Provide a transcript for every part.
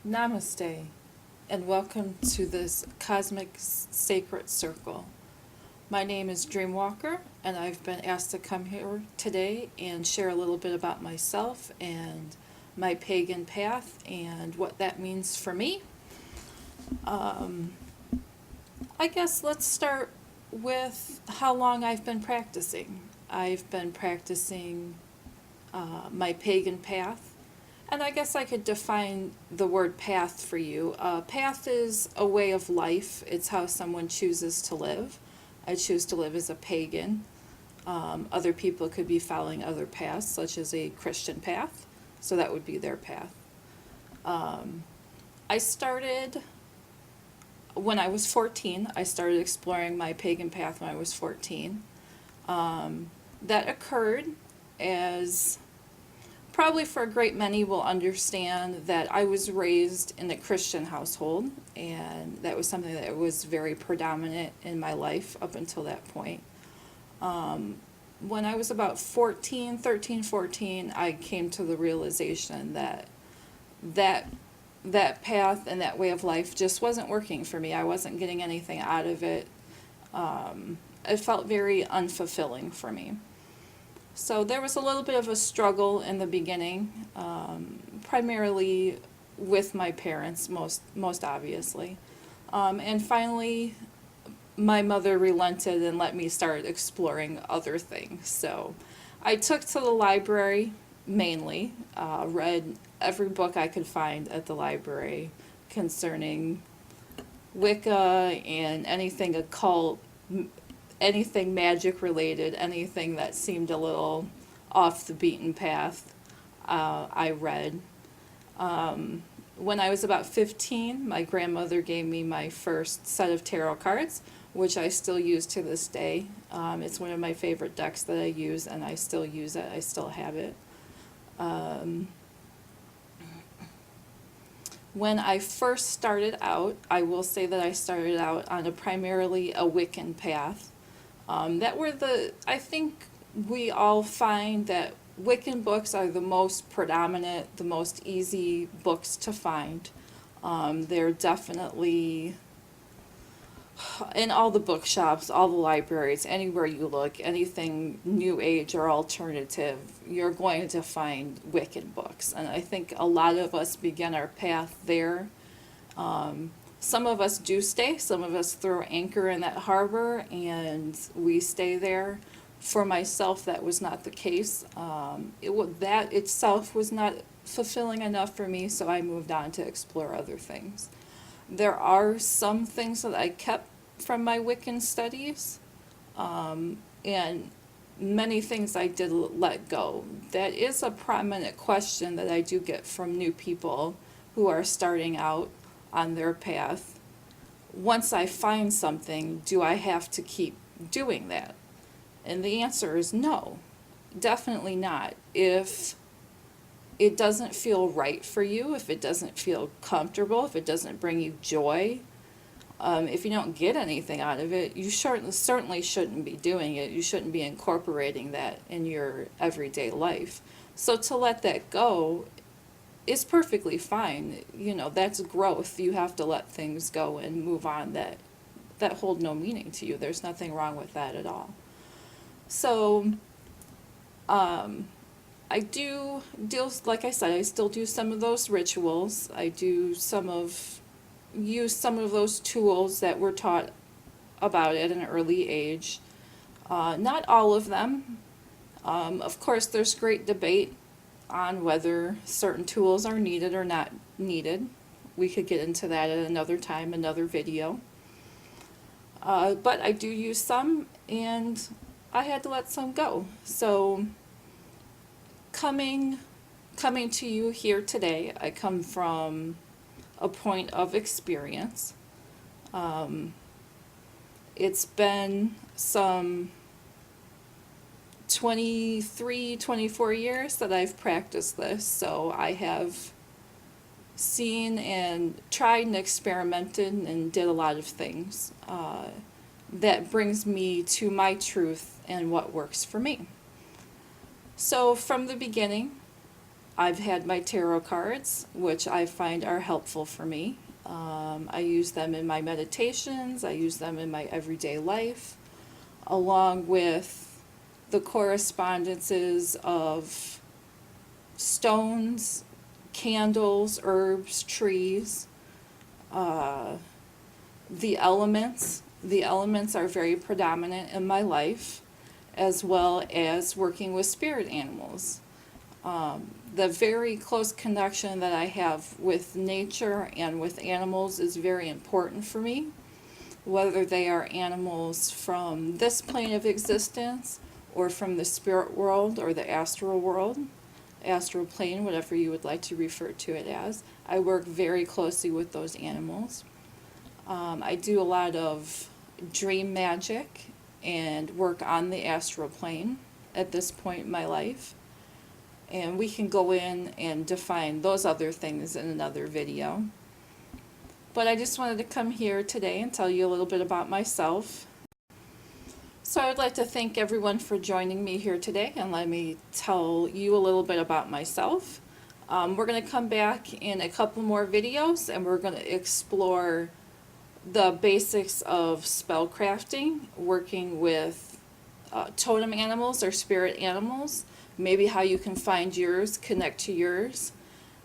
Namaste, and welcome to this cosmic sacred circle. My name is DreamWalker, and I've been asked to come here today and share a little bit about myself and my pagan path and what that means for me. Um, I guess let's start with how long I've been practicing. I've been practicing my pagan path. And I guess I could define the word path for you. Path is a way of life. It's how someone chooses to live. I choose to live as a pagan. Other people could be following other paths, such as a Christian path. So that would be their path. I started when I was 14. I started exploring my pagan path when I was 14. That occurred as probably for a great many will understand that I was raised in a Christian household, and that was something that was very predominant in my life up until that point. When I was about 13, 14, I came to the realization that path and that way of life just wasn't working for me. I wasn't getting anything out of it. It felt very unfulfilling for me. So there was a little bit of a struggle in the beginning, primarily with my parents, most obviously. And finally, my mother relented and let me start exploring other things. So I took to the library mainly, read every book I could find at the library concerning Wicca and anything occult, anything magic related, anything that seemed a little off the beaten path, I read. When I was about 15, my grandmother gave me my first set of tarot cards, which I still use to this day. It's one of my favorite decks that I use, and I still use it. I still have it. When I first started out, I will say that I started out on primarily a Wiccan path. I think we all find that Wiccan books are the most predominant, the most easy books to find. They're definitely in all the bookshops, all the libraries, anywhere you look, anything new age or alternative, you're going to find Wiccan books. And I think a lot of us begin our path there. Some of us do stay, some of us throw anchor in that harbor and we stay there. For myself, that was not the case. That itself was not fulfilling enough for me, so I moved on to explore other things. There are some things that I kept from my Wiccan studies, and many things I did let go. That is a prominent question that I do get from new people who are starting out on their path. Once I find something, do I have to keep doing that? And the answer is no, definitely not. If it doesn't feel right for you, if it doesn't feel comfortable, if it doesn't bring you joy, if you don't get anything out of it, you certainly shouldn't be doing it. You shouldn't be incorporating that in your everyday life. So to let that go is perfectly fine. That's growth. You have to let things go and move on that hold no meaning to you. There's nothing wrong with that at all. So, I do deal, like I said, I still do some of those rituals. I do use some of those tools that were taught about at an early age. Not all of them. Of course, there's great debate on whether certain tools are needed or not needed. We could get into that at another time, another video. But I do use some, and I had to let some go. So coming to you here today, I come from a point of experience. It's been some 23, 24 years that I've practiced this, so I have seen and tried and experimented and did a lot of things that brings me to my truth and what works for me. So from the beginning, I've had my tarot cards, which I find are helpful for me. I use them in my meditations, I use them in my everyday life, along with the correspondences of stones, candles, herbs, trees, the elements. The elements are very predominant in my life, as well as working with spirit animals. The very close connection that I have with nature and with animals is very important for me, whether they are animals from this plane of existence or from the spirit world or the astral world, astral plane, whatever you would like to refer to it as. I work very closely with those animals. I do a lot of dream magic and work on the astral plane at this point in my life. And we can go in and define those other things in another video. But I just wanted to come here today and tell you a little bit about myself. So I would like to thank everyone for joining me here today, and let me tell you a little bit about myself. We're going to come back in a couple more videos, and we're going to explore the basics of spellcrafting, working with totem animals or spirit animals, maybe how you can find yours, connect to yours,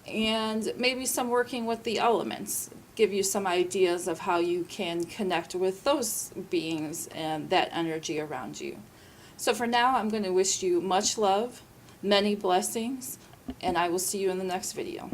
and maybe some working with the elements, give you some ideas of how you can connect with those beings and that energy around you. So for now, I'm going to wish you much love, many blessings, and I will see you in the next video.